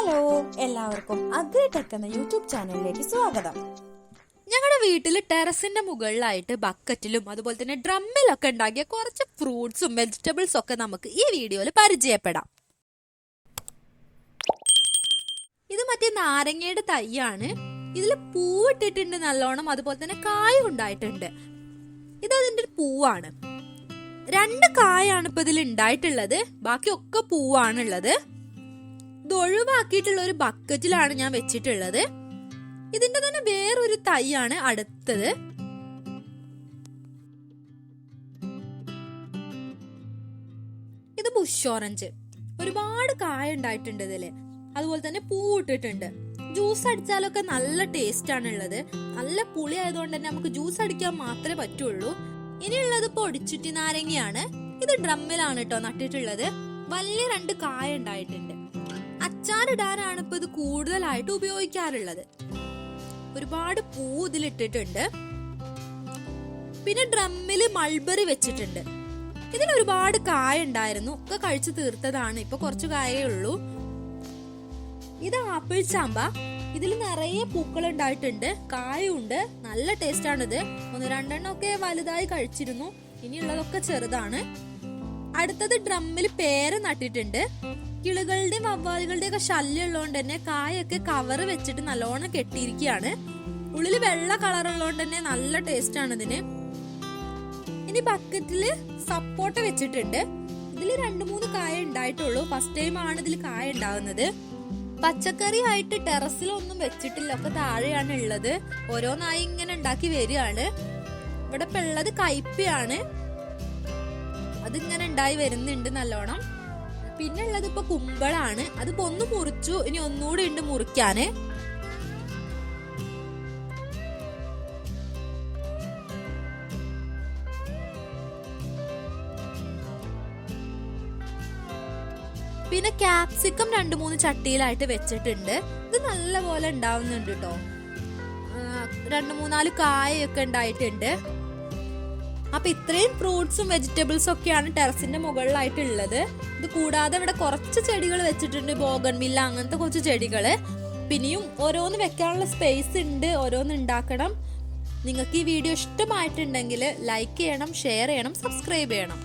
Hello, എല്ലാവർക്കും agritech എന്ന YouTube ചാനലിലേക്ക് സ്വാഗതം. ഞങ്ങളുടെ വീട്ടിൽ ടെറസിന്റെ മുകളിലായിട്ട് ബക്കറ്റിലും അതുപോലെ തന്നെ ഡ്രമ്മിലൊക്കെ ഉണ്ടാക്കിയ കുറച്ച് ഫ്രൂട്ട്സും വെജിറ്റബിൾസും ഒക്കെ നമുക്ക് ഈ വീഡിയോയിൽ പരിചയപ്പെടാം. ഇത് മറ്റേ നാരങ്ങയുടെ തൈയാണ്. ഇതിൽ പൂവിട്ടിട്ടുണ്ട് നല്ലോണം, അതുപോലെ തന്നെ കായ ഉണ്ടായിട്ടുണ്ട്. ഇത് അതിന്റെ ഒരു പൂവാണ്. 2 കായാണ് ഇപ്പൊ ഇതിൽ ഉണ്ടായിട്ടുള്ളത്, ബാക്കിയൊക്കെ പൂവാണുള്ളത്. ഇത് ഒഴിവാക്കിയിട്ടുള്ള ഒരു ബക്കറ്റിലാണ് ഞാൻ വെച്ചിട്ടുള്ളത്. ഇതിന്റെ തന്നെ വേറൊരു തൈയാണ് അടുത്തത്. ഇത് ബുഷ് ഓറഞ്ച്. ഒരുപാട് കായ ഉണ്ടായിട്ടുണ്ട് ഇതില്, അതുപോലെ തന്നെ പൂ ഇട്ടിട്ടുണ്ട്. ജ്യൂസ് അടിച്ചാലൊക്കെ നല്ല ടേസ്റ്റ് ആണ് ഉള്ളത്. നല്ല പുളി ആയതുകൊണ്ട് തന്നെ നമുക്ക് ജ്യൂസ് അടിക്കാൻ മാത്രമേ പറ്റുള്ളൂ. ഇനിയുള്ളത് പൊടിച്ചുറ്റി നാരങ്ങയാണ്. ഇത് ഡ്രമ്മിലാണ് കേട്ടോ നട്ടിട്ടുള്ളത്. വലിയ 2 കായ ഉണ്ടായിട്ടുണ്ട്. അച്ചാറിടാനാണ് ഇപ്പൊ ഇത് കൂടുതലായിട്ട് ഉപയോഗിക്കാറുള്ളത്. ഒരുപാട് പൂ ഇതിലിട്ടിട്ടുണ്ട്. പിന്നെ ഡ്രമ്മില് മൾബറി വെച്ചിട്ടുണ്ട്. ഇതിൽ ഒരുപാട് കായ ഉണ്ടായിരുന്നു, ഒക്കെ കഴിച്ചു തീർത്തതാണ്. ഇപ്പൊ കുറച്ചു കായേ ഉള്ളൂ. ഇത് ആപ്പിൾ ചാമ്പ. ഇതിൽ നിറയെ പൂക്കൾ ഉണ്ടായിട്ടുണ്ട്, കായുണ്ട്. നല്ല ടേസ്റ്റ് ആണിത്. 1-2 ഒക്കെ വലുതായി കഴിച്ചിരുന്നു, ഇനിയുള്ളതൊക്കെ ചെറുതാണ്. അടുത്തത് ഡ്രമ്മിൽ പേര നട്ടിട്ടുണ്ട്. കിളികളുടെയും വവ്വാലുകളുടെയും ഒക്കെ ശല്യം ഉള്ളതുകൊണ്ട് തന്നെ കായൊക്കെ കവറ് വെച്ചിട്ട് നല്ലോണം കെട്ടിയിരിക്കുകയാണ്. ഉള്ളില് വെള്ള കളർ ഉള്ളതുകൊണ്ട് തന്നെ നല്ല ടേസ്റ്റ് ആണ് ഇതിന്. ഇനി ബക്കറ്റില് സപ്പോട്ട വെച്ചിട്ടുണ്ട്. ഇതിൽ 2-3 കായ ഉണ്ടായിട്ടുള്ളൂ. ഫസ്റ്റ് ടൈം ആണ് ഇതിൽ കായ ഉണ്ടാവുന്നത്. പച്ചക്കറി ആയിട്ട് ടെറസിലൊന്നും വെച്ചിട്ടില്ല, ഒക്കെ താഴെയാണ് ഉള്ളത്. ഓരോന്നായി ഇങ്ങനെ ഉണ്ടാക്കി വരികയാണ്. ഇവിടെ ഇപ്പൊ ഉള്ളത് കയ്പയാണ്, അതിങ്ങനെ ഉണ്ടായി വരുന്നുണ്ട് നല്ലോണം. പിന്നെ ഉള്ളത് ഇപ്പൊ കുമ്പളാണ്. അതിപ്പോ ഒന്ന് മുറിച്ചു, ഇനി ഒന്നുകൂടി ഉണ്ട് മുറിക്കാന്. പിന്നെ ക്യാപ്സിക്കം 2-3 ചട്ടിയിലായിട്ട് വെച്ചിട്ടുണ്ട്. ഇത് നല്ല പോലെ ഉണ്ടാവുന്നുണ്ട് കേട്ടോ. 2-3-4 കായൊക്കെ ഉണ്ടായിട്ടുണ്ട്. അപ്പൊ ഇത്രയും ഫ്രൂട്ട്സും വെജിറ്റബിൾസും ഒക്കെയാണ് ടെറസിന്റെ മുകളിലായിട്ടുള്ളത്. ഇത് കൂടാതെ ഇവിടെ കുറച്ച് ചെടികൾ വെച്ചിട്ടുണ്ട്, ബോഗൺവില്ല അങ്ങനത്തെ കുറച്ച് ചെടികള്. പിന്നെയും ഓരോന്ന് വെക്കാനുള്ള സ്പേസ് ഉണ്ട്, ഓരോന്ന് ഉണ്ടാക്കണം. നിങ്ങൾക്ക് ഈ വീഡിയോ ഇഷ്ടമായിട്ടുണ്ടെങ്കിൽ ലൈക്ക് ചെയ്യണം, ഷെയർ ചെയ്യണം, സബ്സ്ക്രൈബ് ചെയ്യണം.